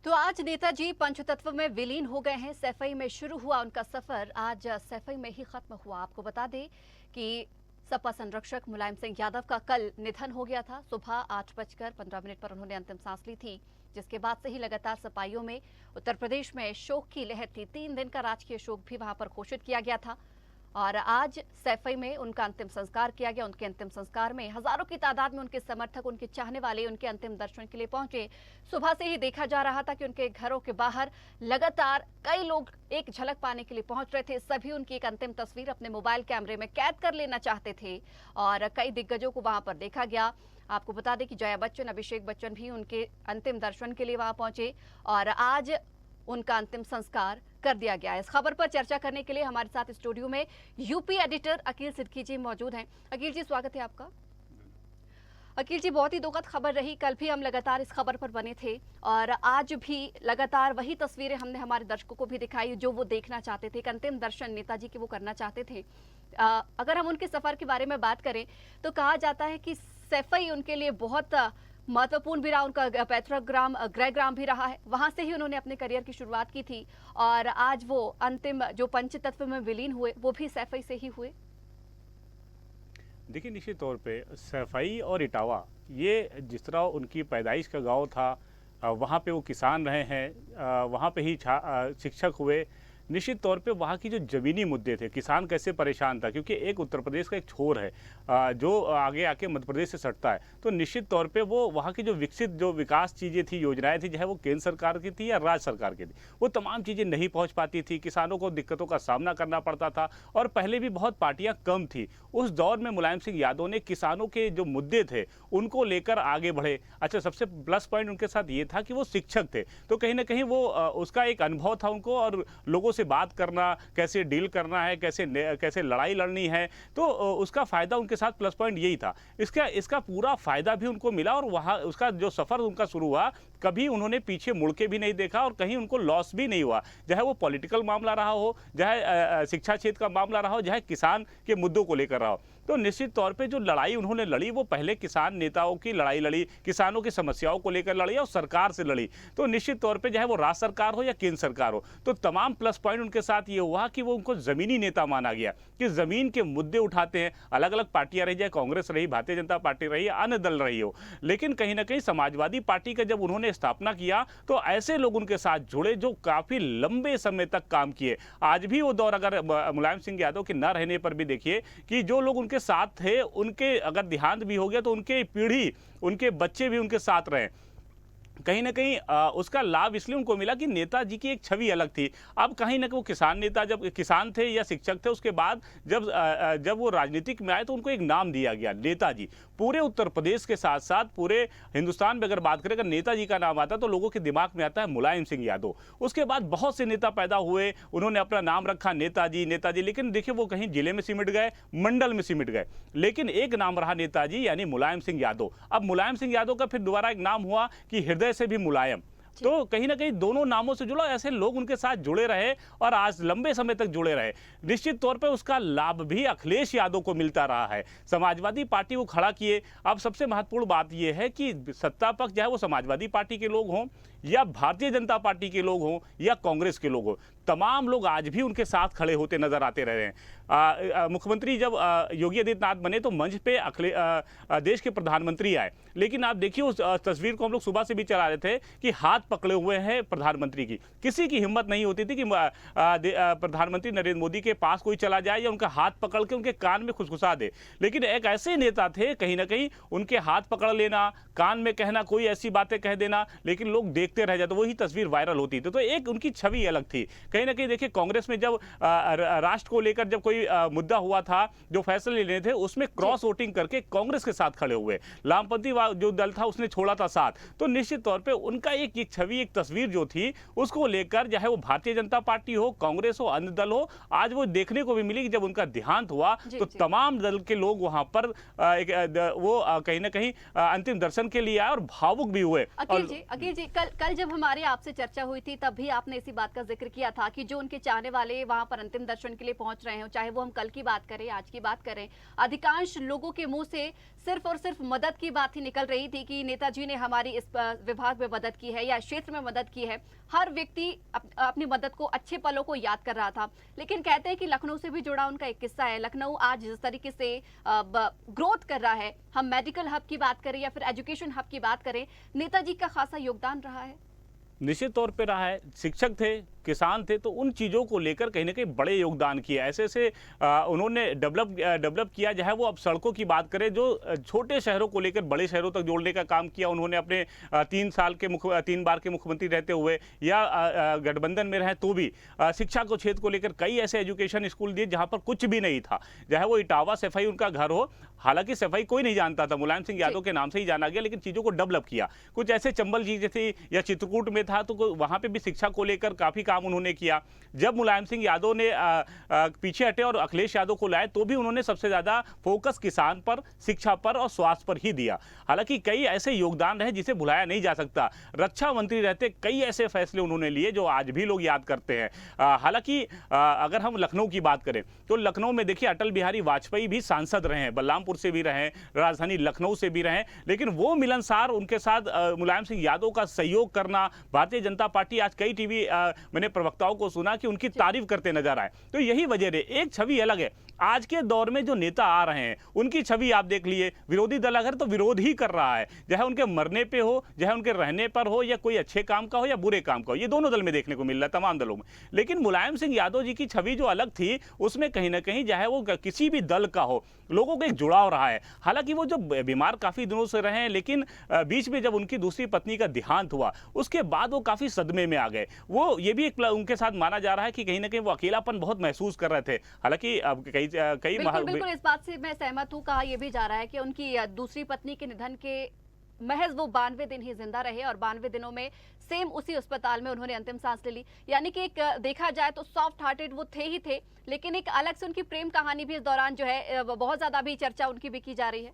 तो आज नेताजी पंचतत्व में विलीन हो गए हैं। सैफई में शुरू हुआ उनका सफर आज सैफई में ही खत्म हुआ। आपको बता दें कि सपा संरक्षक मुलायम सिंह यादव का कल निधन हो गया था। सुबह 8:15 पर उन्होंने अंतिम सांस ली थी, जिसके बाद से ही लगातार सपाइयों में उत्तर प्रदेश में शोक की लहर थी। 3 दिन का राजकीय शोक भी वहां पर घोषित किया गया था और आज सैफई में उनका अंतिम संस्कार किया गया। उनके अंतिम संस्कार में हजारों की तादाद में उनके समर्थक, उनके चाहने वाले उनके अंतिम दर्शन के लिए पहुंचे। सुबह से ही देखा जा रहा था कि उनके घरों के बाहर लगातार कई लोग एक झलक पाने के लिए पहुंच रहे थे। सभी उनकी एक अंतिम तस्वीर अपने मोबाइल कैमरे में कैद कर लेना चाहते थे और कई दिग्गजों को वहां पर देखा गया। आपको बता दें कि जया बच्चन, अभिषेक बच्चन भी उनके अंतिम दर्शन के लिए वहां पहुंचे और आज उनका अंतिम संस्कार कर दिया गया है। इस खबर पर चर्चा करने के लिए हमारे साथ स्टूडियो में यूपी एडिटर अकील सिद्दीकी जी मौजूद हैं। अकील जी, स्वागत है आपका। अकील जी, बहुत ही दुखद खबर रही। कल भी हम लगातार इस खबर पर बने थे और आज भी लगातार वही तस्वीरें हमने हमारे दर्शकों को भी दिखाई जो वो देखना चाहते थे। एक अंतिम दर्शन नेताजी के वो करना चाहते थे। अगर हम उनके सफर के बारे में बात करें तो कहा जाता है कि सैफई उनके लिए बहुत महत्वपूर्ण भी रहा। उनका पैतृक ग्राम गृहग्राम भी रहा है। वहां से ही उन्होंने अपने करियर की शुरुआत की थी और आज वो अंतिम जो पंचतत्व में विलीन हुए वो भी सैफई से ही हुए। देखिए, निश्चित तौर पे सैफई और इटावा, ये जिस तरह उनकी पैदाइश का गांव था, वहाँ पे वो किसान रहे हैं, वहाँ पे ही शिक्षक हुए। निश्चित तौर पे वहाँ की जो ज़मीनी मुद्दे थे, किसान कैसे परेशान था, क्योंकि एक उत्तर प्रदेश का एक छोर है जो आगे आके मध्य प्रदेश से सटता है। तो निश्चित तौर पे वो वहाँ की जो विकसित जो विकास चीज़ें थी, योजनाएं थी, चाहे वो केंद्र सरकार की थी या राज्य सरकार की थी, वो तमाम चीज़ें नहीं पहुँच पाती थी। किसानों को दिक्कतों का सामना करना पड़ता था और पहले भी बहुत पार्टियाँ कम थी। उस दौर में मुलायम सिंह यादव ने किसानों के जो मुद्दे थे उनको लेकर आगे बढ़े। अच्छा, सबसे प्लस पॉइंट उनके साथ ये था कि वो शिक्षक थे, तो कहीं ना कहीं वो उसका एक अनुभव था उनको, और लोगों से बात करना, कैसे डील करना है, कैसे लड़ाई लड़नी है, तो उसका फायदा उनके साथ प्लस पॉइंट यही था। इसका पूरा फायदा भी उनको मिला और वहाँ उसका जो सफर उनका शुरू हुआ, कभी उन्होंने पीछे मुड़ के भी नहीं देखा और कहीं उनको लॉस भी नहीं हुआ। चाहे वो पॉलिटिकल मामला रहा हो, चाहे शिक्षा क्षेत्र का मामला रहा हो, चाहे किसान के मुद्दों को लेकर रहा हो। तो निश्चित तौर पे जो लड़ाई उन्होंने लड़ी, वो पहले किसान नेताओं की लड़ाई लड़ी, किसानों की समस्याओं को लेकर लड़ी और सरकार से लड़ी। तो निश्चित तौर पे चाहे वो राज्य सरकार हो या केंद्र सरकार हो, तो तमाम प्लस पॉइंट उनके साथ ये हुआ कि वो उनको जमीनी नेता माना गया, कि जमीन के मुद्दे उठाते हैं। अलग अलग पार्टियां रही, चाहे कांग्रेस रही, भारतीय जनता पार्टी रही, अन्य दल रही हो, लेकिन कहीं ना कहीं समाजवादी पार्टी का जब उन्होंने स्थापना किया तो ऐसे लोग उनके साथ जुड़े जो काफी लंबे समय तक काम किए। आज भी वो दौर अगर मुलायम सिंह यादव के न रहने पर भी देखिए कि जो लोग उनके साथ थे, उनके अगर देहांत भी हो गया तो उनके पीढ़ी, उनके बच्चे भी उनके साथ रहे। कहीं ना कहीं उसका लाभ इसलिए उनको मिला कि नेताजी की एक छवि अलग थी। अब कहीं ना कहीं वो किसान नेता, जब किसान थे या शिक्षक थे, उसके बाद जब वो राजनीतिक में आए तो उनको एक नाम दिया गया नेताजी। पूरे उत्तर प्रदेश के साथ साथ पूरे हिंदुस्तान में अगर बात करें, अगर नेताजी का नाम आता तो लोगों के दिमाग में आता है मुलायम सिंह यादव। उसके बाद बहुत से नेता पैदा हुए, उन्होंने अपना नाम रखा नेताजी नेताजी, लेकिन देखिए वो कहीं जिले में सिमट गए, मंडल में सिमट गए, लेकिन एक नाम रहा नेताजी, यानी मुलायम सिंह यादव। अब मुलायम सिंह यादव का फिर दोबारा एक नाम हुआ कि हृदय से भी मुलायम। तो कहीं ना कहीं दोनों नामों से जुड़ा, ऐसे लोग उनके साथ जुड़े रहे और आज लंबे समय तक जुड़े रहे। निश्चित तौर पे उसका लाभ भी अखिलेश यादव को मिलता रहा है। समाजवादी पार्टी को खड़ा किए। अब सबसे महत्वपूर्ण बात यह है कि सत्ता पक्ष, चाहे वो समाजवादी पार्टी के लोग हों या भारतीय जनता पार्टी के लोग हों या कांग्रेस के लोग हों, तमाम लोग आज भी उनके साथ खड़े होते नजर आते रहे हैं। मुख्यमंत्री जब योगी आदित्यनाथ बने तो मंच पे देश के प्रधानमंत्री आए, लेकिन आप देखिए उस तस्वीर को हम लोग सुबह से भी चला रहे थे कि हाथ पकड़े हुए हैं प्रधानमंत्री की। किसी की हिम्मत नहीं होती थी कि प्रधानमंत्री नरेंद्र मोदी के पास कोई चला जाए या उनका हाथ पकड़ के उनके कान में खुसखुसा दे, लेकिन एक ऐसे नेता थे, कहीं ना कहीं उनके हाथ पकड़ लेना, कान में कहना, कोई ऐसी बातें कह देना, लेकिन लोग देखते रह जाते, वही तस्वीर वायरल होती थी। तो एक उनकी छवि अलग थी। कहीं ना कहीं देखिए, कांग्रेस में जब राष्ट्र को लेकर जब कोई मुद्दा हुआ था, जो फैसले लेने थे, उसमें क्रॉस वोटिंग करके कांग्रेस के साथ खड़े हुए। वामपंथी जो दल था उसने छोड़ा था साथ। तो निश्चित तौर पे उनका एक छवि, एक तस्वीर जो थी, उसको लेकर चाहे वो भारतीय जनता पार्टी हो, कांग्रेस हो, अन्य दल हो, आज वो देखने को भी मिली कि जब उनका देहांत हुआ तो तमाम दल के लोग वहां पर वो कहीं ना कहीं अंतिम दर्शन के लिए आए और भावुक भी हुए। अकील जी, कल जब हमारी आपसे चर्चा हुई थी तब भी आपने इसी बात का जिक्र किया था कि जो उनके चाहने वाले वहां पर अंतिम दर्शन के लिए पहुंच रहे हो, चाहे वो हम कल की बात करें, आज की बात करें, अधिकांश लोगों के मुंह से सिर्फ और सिर्फ मदद की बात ही निकल रही थी कि नेताजी ने हमारी इस विभाग में मदद की है या क्षेत्र में मदद की है। हर व्यक्ति अपनी मदद को, अच्छे पलों को याद कर रहा था। लेकिन कहते हैं कि लखनऊ से भी जुड़ा उनका एक किस्सा है। लखनऊ आज जिस तरीके से ग्रोथ कर रहा है, हम मेडिकल हब की बात करें या फिर एजुकेशन हब की बात करें, नेताजी का खासा योगदान रहा है। निश्चित तौर पे रहा है। शिक्षक थे, किसान थे, तो उन चीज़ों को लेकर कहीं ना कहीं बड़े योगदान किए। ऐसे ऐसे उन्होंने डेवलप किया। चाहे वो अब सड़कों की बात करें, जो छोटे शहरों को लेकर बड़े शहरों तक जोड़ने का काम किया उन्होंने अपने 3 बार के मुख्यमंत्री रहते हुए, या गठबंधन में रहे तो भी शिक्षा को क्षेत्र को लेकर कई ऐसे एजुकेशन स्कूल दिए जहाँ पर कुछ भी नहीं था। चाहे वो इटावा सफाई उनका घर हो, हालांकि सफाई कोई नहीं जानता था, मुलायम सिंह यादव के नाम से ही जाना गया, लेकिन चीज़ों को डेवलप किया। कुछ ऐसे चंबल जी जैसे या चित्रकूट में था, तो वहाँ पे भी शिक्षा को लेकर काफ़ी काम उन्होंने किया। जब मुलायम सिंह यादव ने पीछे हटे और अखिलेश यादव को लाए, तो भी उन्होंने सबसे ज़्यादा फोकस किसान पर, शिक्षा पर और स्वास्थ्य पर ही दिया। हालांकि कई ऐसे योगदान रहे जिसे भुलाया नहीं जा सकता। रक्षा मंत्री रहते कई ऐसे फैसले उन्होंने लिए जो आज भी लोग याद करते हैं। हालांकि अगर हम लखनऊ की बात करें तो लखनऊ में देखिए अटल बिहारी वाजपेयी भी सांसद रहे हैं, बलरामपुर से भी रहे, राजधानी लखनऊ से भी रहे, लेकिन वो मिलनसार उनके साथ मुलायम सिंह यादव का सहयोग करना, भारतीय जनता पार्टी, आज कई टीवी मैंने प्रवक्ताओं को सुना कि उनकी तारीफ करते नजर आए। तो यही वजह है, एक छवि अलग है। आज के दौर में जो नेता आ रहे हैं उनकी छवि आप देख लिए, विरोधी दल अगर तो विरोध ही कर रहा है, चाहे उनके मरने पे हो, चाहे उनके रहने पर हो, या कोई अच्छे काम का हो या बुरे काम का हो, ये दोनों दल में देखने को मिल रहा है, तमाम दलों में। लेकिन मुलायम सिंह यादव जी की छवि जो अलग थी, उसमें कहीं ना कहीं चाहे वो किसी भी दल का हो, लोगों को एक जुड़ाव रहा है। हालांकि वो जो बीमार काफी दिनों से रहे हैं, लेकिन बीच में जब उनकी दूसरी पत्नी का देहांत हुआ उसके बाद वो काफी सदमे में आ गए। वो ये भी एक उनके साथ माना जा रहा है कि कहीं ना कहीं वो अकेलापन बहुत महसूस कर रहे थे। हालांकि अब कई बिल्कुल इस बात से मैं सहमत हूँ। कहा यह भी जा रहा है कि उनकी दूसरी पत्नी के निधन के महज वो 92 दिन ही जिंदा रहे और 92 दिनों में सेम उसी अस्पताल में उन्होंने अंतिम सांस ले ली। यानी कि एक देखा जाए तो सॉफ्ट हार्टेड वो थे ही थे, लेकिन एक अलग से उनकी प्रेम कहानी भी इस दौरान जो है बहुत ज्यादा भी चर्चा उनकी भी की जा रही है।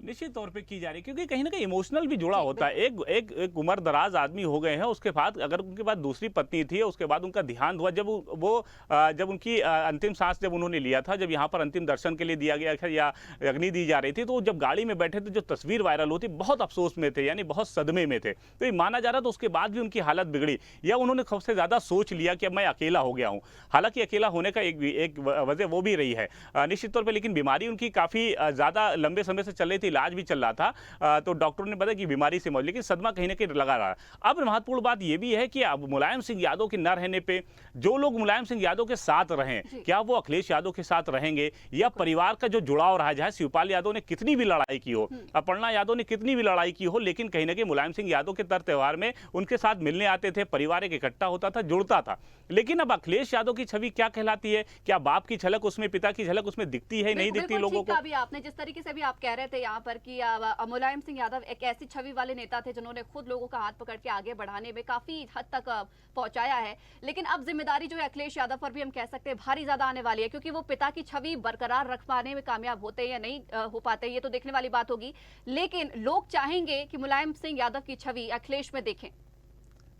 निश्चित तौर पे की जा रही है, क्योंकि कहीं ना कहीं इमोशनल भी जुड़ा होता है। एक उम्र दराज आदमी हो गए हैं, उसके बाद अगर उनके पास दूसरी पत्नी थी, उसके बाद उनका देहांत हुआ, जब उनकी अंतिम सांस जब उन्होंने लिया था, जब यहाँ पर अंतिम दर्शन के लिए दिया गया था या अग्नि दी जा रही थी, तो जब गाड़ी में बैठे थे, जो तस्वीर वायरल होती, बहुत अफसोस में थे, यानी बहुत सदमे में थे। तो ये माना जा रहा था उसके बाद भी उनकी हालत बिगड़ी, या उन्होंने सबसे ज्यादा सोच लिया कि अब मैं अकेला हो गया हूँ। हालांकि अकेला होने का एक वजह वो भी रही है निश्चित तौर पर, लेकिन बीमारी उनकी काफी ज्यादा लंबे समय से चल रही थी, इलाज भी चल रहा था। तो डॉक्टरों ने बताया कि बीमारी से मौत, लेकिन सदमा कहीं ना कहीं लगा रहा। अब महत्वपूर्ण बात यह भी है कि अब मुलायम सिंह यादव के न रहने पे जो लोग मुलायम सिंह यादव के साथ रहे, क्या वो अखिलेश यादव के साथ रहेंगे, या परिवार का जो जुड़ाव रहा, चाहे शिवपाल यादव ने कितनी भी लड़ाई की हो, अपर्णा यादव ने कितनी भी लड़ाई की हो, लेकिन कहीं ना कहीं मुलायम सिंह यादव के तर त्योहार में उनके साथ मिलने आते थे, परिवार एक इकट्ठा होता था, जुड़ता था। लेकिन अब अखिलेश यादव की छवि क्या कहलाती है? क्या बाप की झलक उसमें, पिता की झलक उसमें दिखती है, नहीं दिखती लोगों को? अभी आपने जिस तरीके से भी आप कह रहे थे यहाँ पर कि मुलायम सिंह यादव एक ऐसी छवि वाले नेता थे जिन्होंने खुद लोगों का हाथ पकड़ के आगे बढ़ाने में काफी हद तक पहुंचाया है। लेकिन अब जिम्मेदारी जो है अखिलेश यादव पर भी हम कह सकते हैं भारी ज्यादा आने वाली है, क्योंकि वो पिता की छवि बरकरार रख पाने में कामयाब होते हैं या नहीं हो पाते, ये तो देखने वाली बात होगी। लेकिन लोग चाहेंगे कि मुलायम सिंह यादव की छवि अखिलेश में देखें।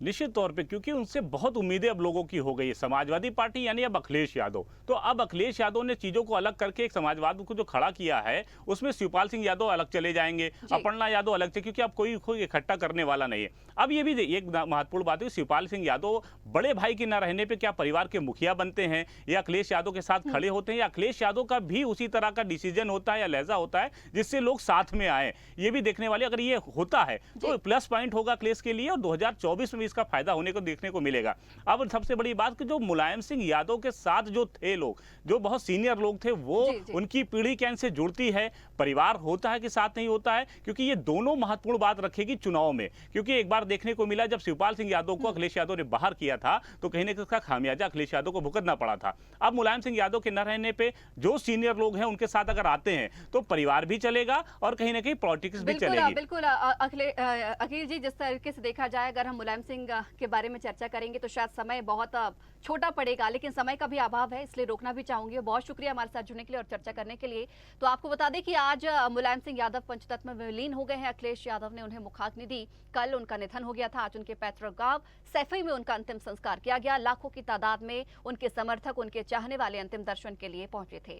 निश्चित तौर पे, क्योंकि उनसे बहुत उम्मीदें अब लोगों की हो गई है। समाजवादी पार्टी यानी अब अखिलेश यादव, तो अब अखिलेश यादव ने चीजों को अलग करके एक समाजवाद को जो खड़ा किया है, उसमें शिवपाल सिंह यादव अलग चले जाएंगे, अपर्णा यादव अलग से, क्योंकि अब कोई इकट्ठा करने वाला नहीं है। अब ये भी एक महत्वपूर्ण बात है, शिवपाल सिंह यादव बड़े भाई के न रहने पर क्या परिवार के मुखिया बनते हैं, या अखिलेश यादव के साथ खड़े होते हैं, या अखिलेश यादव का भी उसी तरह का डिसीजन होता है या लहजा होता है जिससे लोग साथ में आए, ये भी देखने वाले। अगर ये होता है तो प्लस पॉइंट होगा अखिलेश के लिए, और 2024 में इसका फायदा होने को देखने को मिलेगा। अब सबसे बड़ी बात कि जो मुलायम सिंह यादव के साथ जो थे लोग, जो बहुत सीनियर लोग थे, वो उनकी पीढ़ी क्या इनसे जुड़ती है, परिवार होता है कि साथ नहीं होता है, क्योंकि ये दोनों महत्वपूर्ण बात रखेगी चुनाव में। क्योंकि एक बार देखने को मिला जब शिवपाल सिंह यादव को अखिलेश यादव ने बाहर किया था, तो कहीं ना कहीं उसका खामियाजा अखिलेश यादव को भुगतना पड़ा था। अब मुलायम सिंह यादव के न रहने पे जो सीनियर लोग हैं उनके साथ अगर आते हैं तो परिवार भी चलेगा और कहीं ना कहीं पॉलिटिक्स भी चलेगी। बिल्कुल अखिल जी, जिस तरीके से देखा जाए, अगर हम मुलायम सिंह सिंह के बारे में चर्चा करेंगे तो शायद समय बहुत छोटा पड़ेगा, लेकिन समय का भी अभाव है, इसलिए रोकना भी चाहूंगी। बहुत शुक्रिया हमारे साथ जुड़ने के लिए और चर्चा करने के लिए। तो आपको बता दें कि आज मुलायम सिंह यादव पंचतत्व में विलीन हो गए हैं। अखिलेश यादव ने उन्हें मुखाग्नि दी। कल उनका निधन हो गया था। आज उनके पैतृक गांव सैफई में उनका अंतिम संस्कार किया गया। लाखों की तादाद में उनके समर्थक, उनके चाहने वाले अंतिम दर्शन के लिए पहुंचे थे।